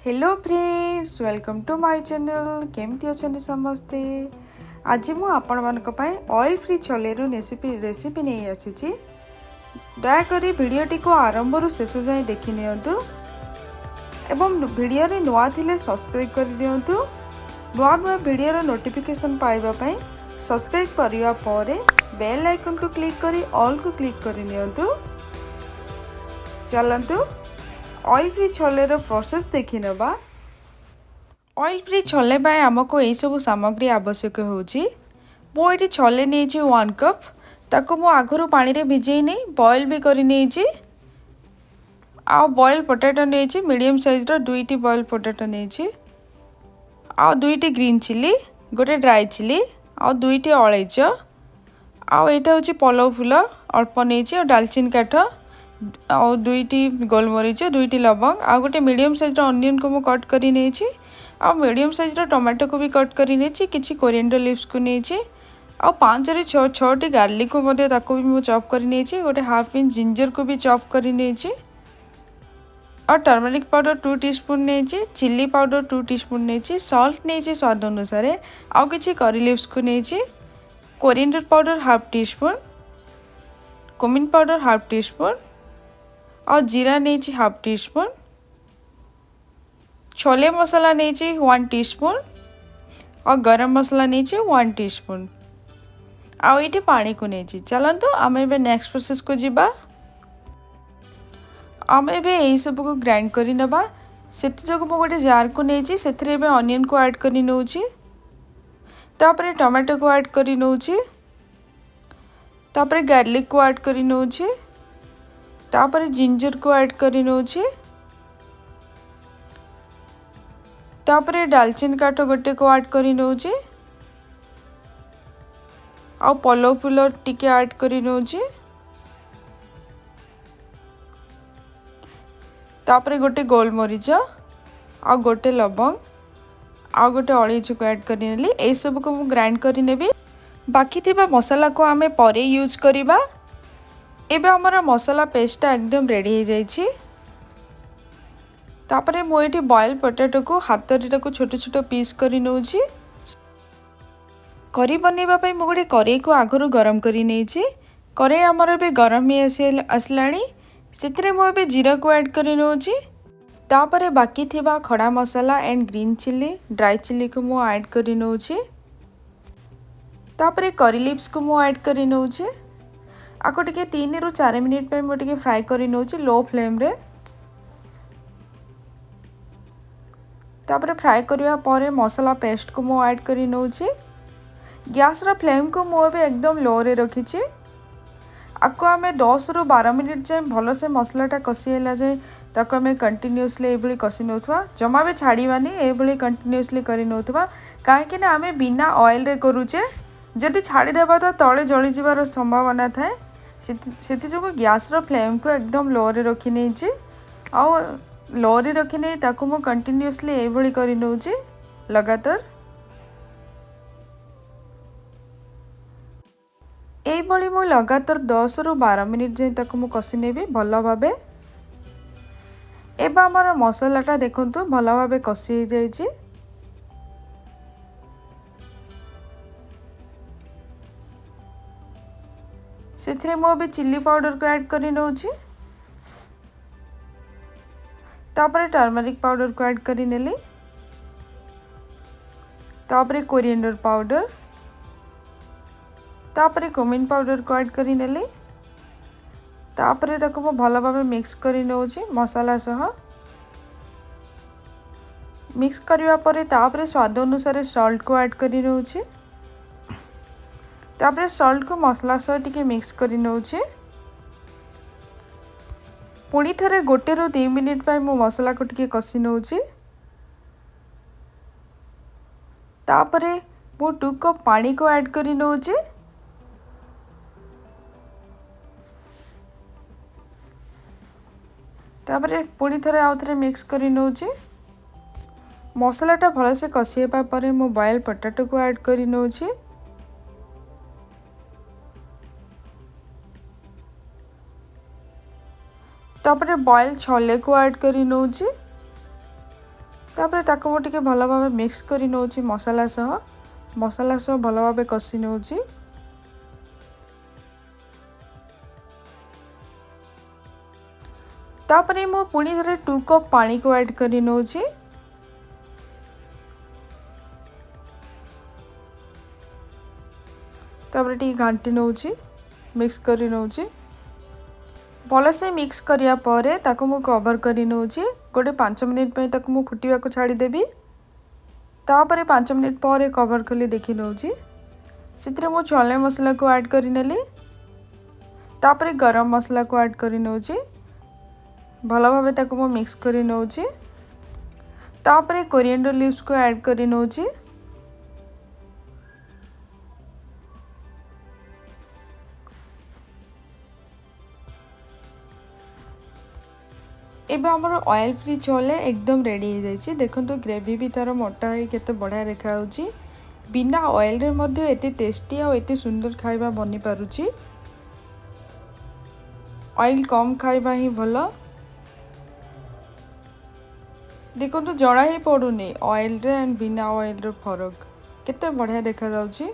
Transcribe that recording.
Hello friends, welcome to my channel. केमती अच्छा समस्ते। आज मु आपण मानक पई ऑयल फ्री छोलेरू रेसिपी नहीं आसी। दयाकोरी भिडियोटी को आरंभ रु शेष जाए देखि नियंतु एवं भिडियो रे नुआ थिले सब्सक्राइब कर दियंतु। नुआ नुआ भिडियो नोटिफिकेशन पाइबा पई सब्सक्राइब करिवा परे बेल आइकन को क्लिक करी ऑल को क्लिक कर नियंतु। चलंतु ऑयल फ्री छोले रो प्रोसेस देखि नबा। ऑयल फ्री छोले बाय हमको एई सब सामग्री आवश्यक होची। मो एटी छोले नेची 1 कप। ताको मो आगरु पानी रे भिजै नै बॉयल भी करि नेची। आ बॉयल पोटैटो नेची मीडियम साइज रो 2टी बॉयल पोटैटो नेची। आ 2टी ग्रीन चिली, गोटे ड्राई चिली, आ 2टी अळैच, आ एटा होची पलव फूल अल्प नेची, और दालचीनी काठ, आ 2टी गोलमरीच, 2टी लवंग, आ गोटे मीडियम साइज रो अनियन को मो कट करि नेची। आ मीडियम साइज रो टमाटो को भी कट करि नेची। किछि कोरिएंडर लीव्स को नेची। आ 5 रे 6टी गार्लिक को मध्य ताको भी मो चॉप करि नेची। गोटे हाफ इंच जिंजर को भी चॉप करि नेची। और टर्मरिक पाउडर 2 टीस्पून नेची, चिल्ली पाउडर 2 टीस्पून नेची, सॉल्ट नेची स्वाद अनुसार, आ किछि करी लीव्स को नेची, coriander powder half teaspoon, cumin powder half teaspoon, और जीरा नेची हाफ टीस्पून, छोले मसाला नेची 1 टीस्पून, और गरम मसाला नेची 1 टीस्पून, आ ये पानी को नेची। चलंतु आम ए नेक्स्ट प्रोसेस को जीवा। आम ए सब को ग्राइंड कर नबा। सेति जको मो गोटे जार को नेची, सेथिरे एबे अनियन को ऐड करि नउची, तापरे टमाटो को ऐड करि नउची, तापरे गार्लिक को ऐड करि नउची, तापरे जिंजर को ऐड करि नउची, तापरे दालचीनी काठ गोटे को ऐड करि नउची, आ पलव फूल टिके ऐड करि नउची, तापरे गोटे गोलमरीच, आ गोटे लवंग, आ गोटे अळैच को ऐड करि नेली। ए सब को मु ग्राइंड करि नेबी। बाकी थिबा मसाला को आमे परे यूज करिबा। एबे हमरा मसाला पेस्टटा एकदम रेडी हो जाइछि। तापरे मो एठी बॉयल पोटैटो को हातरी को छोट छोट पीस करि नउछि। करी बनेबा पई मो गोटे करेई को आगरु गरम करि नेछि। करेई हमर एबे गरम ही आसलाणी। सेतिरे मो एबे जीरा को ऐड करि नउछि। तापरे बाकी थिबा khada masala and green chilli, dry chilli को मो ऐड करि नउछि। तापरे करी लीव्स को मो ऐड करि नउछि। आको टिके 3 रु 4 मिनिट पे मो टिके फ्राई करि नउछि लो फ्लेम रे। तापरे फ्राई करिया परे मसाला पेस्ट को मो ऐड करि नउछि। गैस रा फ्लेम को मो एबे एकदम लो रे रखिछि। आको आमे 10 रु 12 मिनिट जाए भल से मसलाटा कसी हैला जाए ताको आमे कंटिन्यूअसली एभली कसी नउथवा। जमा बे छाड़ीबानी, एभली कंटिन्यूअसली करि नउथवा। काहे कि ना आमे बिना ऑयल रे करूचे। जदि छाड़ी देबा तो तळे जळि जिवार संभावना थाए। सेति जो गैस रा फ्लेम को एकदम लो रे रखि नेछि। आ लो रे रखि नै ताको मो कंटिन्यूअसली एभली करि नउछि लगातार। एभली मो लगातार 10 रु 12 मिनिट जाए ताको मो कसी नेबी भल भाबे। एबा हमर मसालाटा देखंतु भल भाबे कसी हो जाइछि। सेथिरे मो बे चिल्ली पाउडर को ऐड करि नउछि। तापरे टर्मरिक पाउडर को ऐड करि नेली। तापरे कोरिएंडर पाउडर, तापरे कुमिन पाउडर को ऐड करि नेली। तापरे ताको मो भल भाबे मिक्स करि नउछि मसाला सह। मिक्स करिवा परे तापरे स्वाद अनुसार सॉल्ट को ऐड करि नउछि। तापरे सॉल्ट को मसला सह टिके मिक्स करि नउछि। पुणी थरे 1 रु 2 मिनिट पे मो मसला को टिके कसी नउछि। तापरे मो 2 कप पानी को ऐड करि नउछि। तापरे पुणी थरे आउ थरे मिक्स करि नउछि। मसलाटा भल से कसी हेबा परे मो बॉयल पोटैटो को ऐड करि नउछि। तापरे बॉयल छोले को ऐड करि नउछि। तापर ताको मु टिके भल भाव मिक्स करी नउची मसाला सह भल भाव कषि नउची। तापर मु पुणी थरे 2 कप पानी को ऐड करी नउची। तापर टी घांटी नउची मिक्स करी नउची। भल से मिक्स करिया परे ताको मु कवर करी नउची। गोटे 5 मिनिट पे ताको मु फुटिया को छाड़ी देबी। तापर 5 मिनिट परे कवर कली देखि नउची। सितरे मु छोले मसला को ऐड करी नेली। तापर गरम मसला को ऐड करी नउची। भल भाबे ताको मु मिक्स करी नउची। तापर कोरिएंडर लीव्स को ऐड करी नउची। एबे हमर ऑयल फ्री छोले एकदम रेडी हो जाइए। देखो ग्रेवी भी तार मोटा है केते बढ़िया देखा होची। बिना ऑयल रे मध्ये एते टेस्टी और एते सुंदर खाइबा बनी पारुची। ऑयल कम खाइबा ही भलो। देखो जना ही पड़ुनी ऑयल रे एंड बिना ऑयल रे फरक केते बढ़िया देखा जाउची।